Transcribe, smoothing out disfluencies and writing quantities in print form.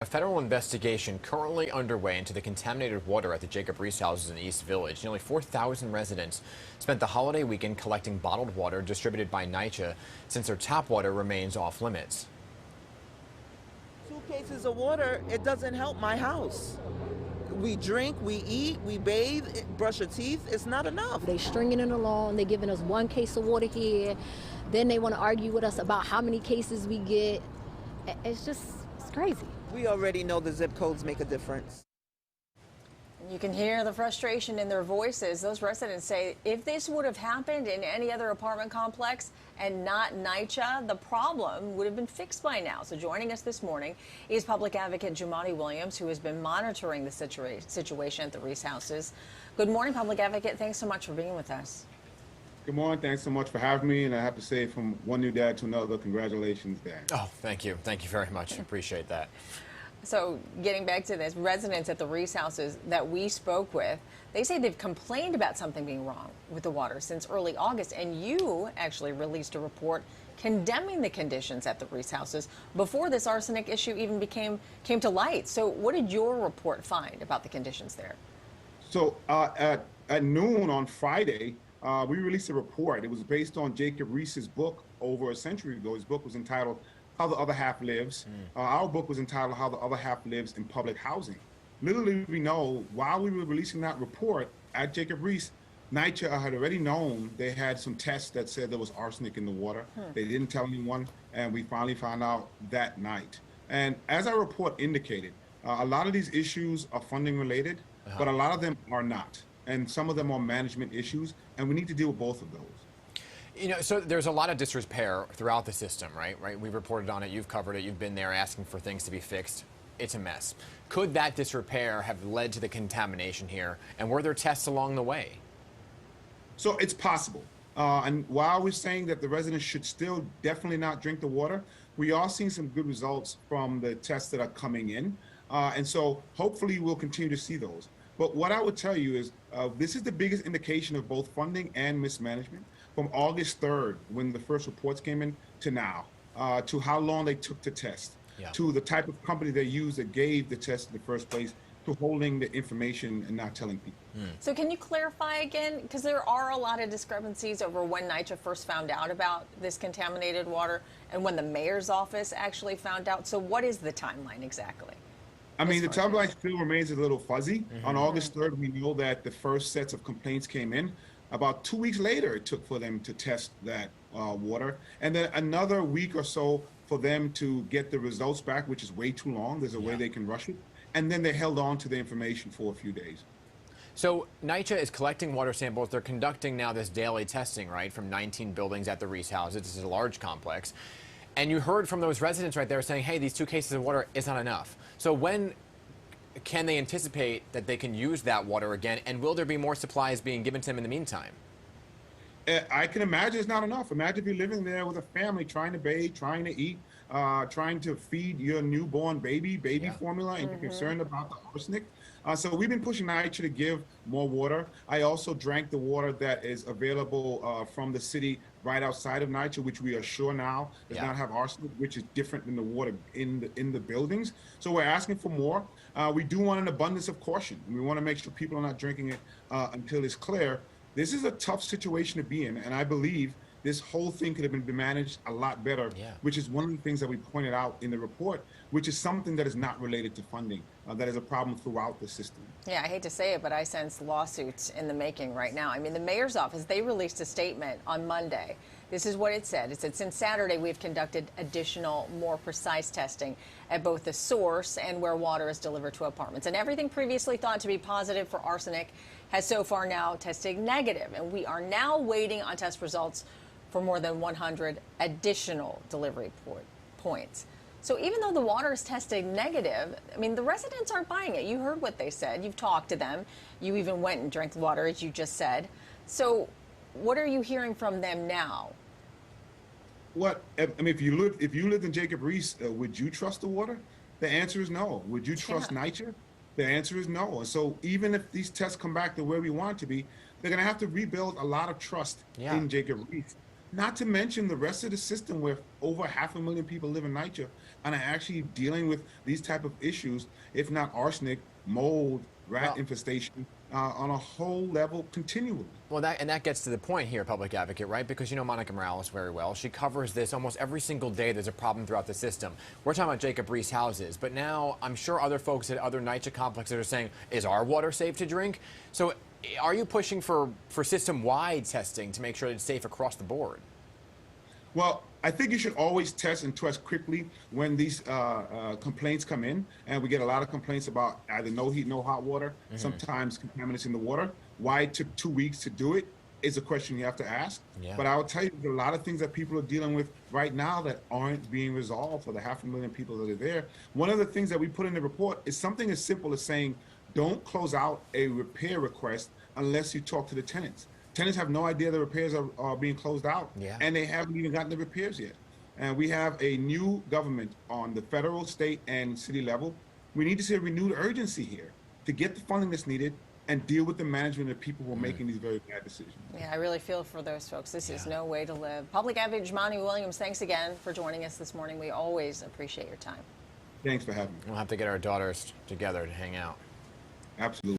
A federal investigation currently underway into the contaminated water at the Jacob Reese Houses in East Village. Nearly 4,000 residents spent the holiday weekend collecting bottled water distributed by NYCHA since their tap water remains off limits. 2 cases of water, it doesn't help my house. We drink, we eat, we bathe, brush our teeth. It's not enough. They stringing it along. They're giving us 1 case of water here. Then they want to argue with us about how many cases we get. It's crazy. We already know the zip codes make a difference. You can hear the frustration in their voices. Those residents say if this would have happened in any other apartment complex and not NYCHA, the problem would have been fixed by now. So joining us this morning is public advocate Jumaane Williams, who has been monitoring the situation at the Reese Houses. Good morning, public advocate. Thanks so much for being with us. Good morning. Thanks so much for having me. And I have to say, from one new dad to another, congratulations, Dad. Oh, thank you. Thank you very much. Appreciate that. So getting back to this, residents at the Reese Houses that we spoke with, they say they've complained about something being wrong with the water since early August. And you actually released a report condemning the conditions at the Reese Houses before this arsenic issue even came to light. So what did your report find about the conditions there? So at noon on Friday, we released a report. It was based on Jacob Reese's book over a century ago. His book was entitled How the Other Half Lives. Our book was entitled How the Other Half Lives in Public Housing. Little did we know, while we were releasing that report at Jacob Reese, NYCHA had already known they had some tests that said there was arsenic in the water. They didn't tell anyone, and we finally found out that night. And as our report indicated, a lot of these issues are funding related, but a lot of them are not. And some of them are management issues, and we need to deal with both of those. You know, so there's a lot of disrepair throughout the system, right? We've reported on it. You've covered it. You've been there asking for things to be fixed. It's a mess. Could that disrepair have led to the contamination here? And were there tests along the way? So it's possible. And while we're saying that the residents should still definitely not drink the water, we are seeing some good results from the tests that are coming in. And so hopefully we'll continue to see those. But what I would tell you is this is the biggest indication of both funding and mismanagement from August 3rd, when the first reports came in, to now, to how long they took to test, to the type of company they used that gave the test in the first place, to holding the information and not telling people. So can you clarify again? Because there are a lot of discrepancies over when NYCHA first found out about this contaminated water and when the mayor's office actually found out. So what is the timeline exactly? I mean, the timeline still remains a little fuzzy. On August 3rd, we know that the first sets of complaints came in. About 2 weeks later, it took for them to test that water. And then another week or so for them to get the results back, which is way too long. There's a way they can rush it. And then they held on to the information for a few days. So NYCHA is collecting water samples. They're conducting now this daily testing, right, from 19 buildings at the Reese Houses. This is a large complex. And you heard from those residents right there saying, hey, these 2 cases of water is not enough. So when can they anticipate that they can use that water again? And will there be more supplies being given to them in the meantime? I can imagine it's not enough. Imagine if you're living there with a family trying to bathe, trying to eat, trying to feed your newborn baby formula, and you're concerned about the arsenic. So we've been pushing NYCHA to give more water. I also drank the water that is available from the city right outside of NYCHA, which we are sure now does not have arsenic, which is different than the water in the buildings. So we're asking for more. We do want an abundance of caution. We want to make sure people are not drinking it until it's clear. This is a tough situation to be in, and I believe this whole thing could have been managed a lot better, which is one of the things that we pointed out in the report, which is something that is not related to funding, that is a problem throughout the system. Yeah, I hate to say it, but I sense lawsuits in the making right now. I mean, the mayor's office, they released a statement on Monday. This is what it said. It said, since Saturday, we've conducted additional, more precise testing at both the source and where water is delivered to apartments. And everything previously thought to be positive for arsenic has so far now tested negative. And we are now waiting on test results for more than 100 additional delivery points. So even though the water is tested negative, I mean, the residents aren't buying it. You heard what they said. You've talked to them. You even went and drank the water, as you just said. So what are you hearing from them now? What I mean, if you lived in Jacob Reese, would you trust the water? The answer is no. Would you trust NYCHA? The answer is no. And so even if these tests come back to where we want to be, they're going to have to rebuild a lot of trust in Jacob Reese. Not to mention the rest of the system where over 500,000 people live in NYCHA and are actually dealing with these type of issues, if not arsenic, mold, rat infestation, on a whole level continually. Well, that gets to the point here, public advocate, right? Because you know Monica Morales very well. She covers this almost every single day. There's a problem throughout the system. We're talking about Jacob Reese Houses, but now I'm sure other folks at other NYCHA complexes are saying, is our water safe to drink? So are you pushing for system-wide testing to make sure that it's safe across the board? Well, I think you should always test and test quickly when these complaints come in. And we get a lot of complaints about either no heat, no hot water, sometimes contaminants in the water. Why it took 2 weeks to do it is a question you have to ask. Yeah. But I will tell you, there are a lot of things that people are dealing with right now that aren't being resolved for the 500,000 people that are there. One of the things that we put in the report is something as simple as saying, don't close out a repair request unless you talk to the tenants. Tenants have no idea the repairs are being closed out, and they haven't even gotten the repairs yet. And we have a new government on the federal, state, and city level. We need to see a renewed urgency here to get the funding that's needed and deal with the management of people who are making these very bad decisions. Yeah, I really feel for those folks. This is no way to live. Public Advocate Jumaane Williams, thanks again for joining us this morning. We always appreciate your time. Thanks for having me. We'll have to get our daughters together to hang out. Absolutely.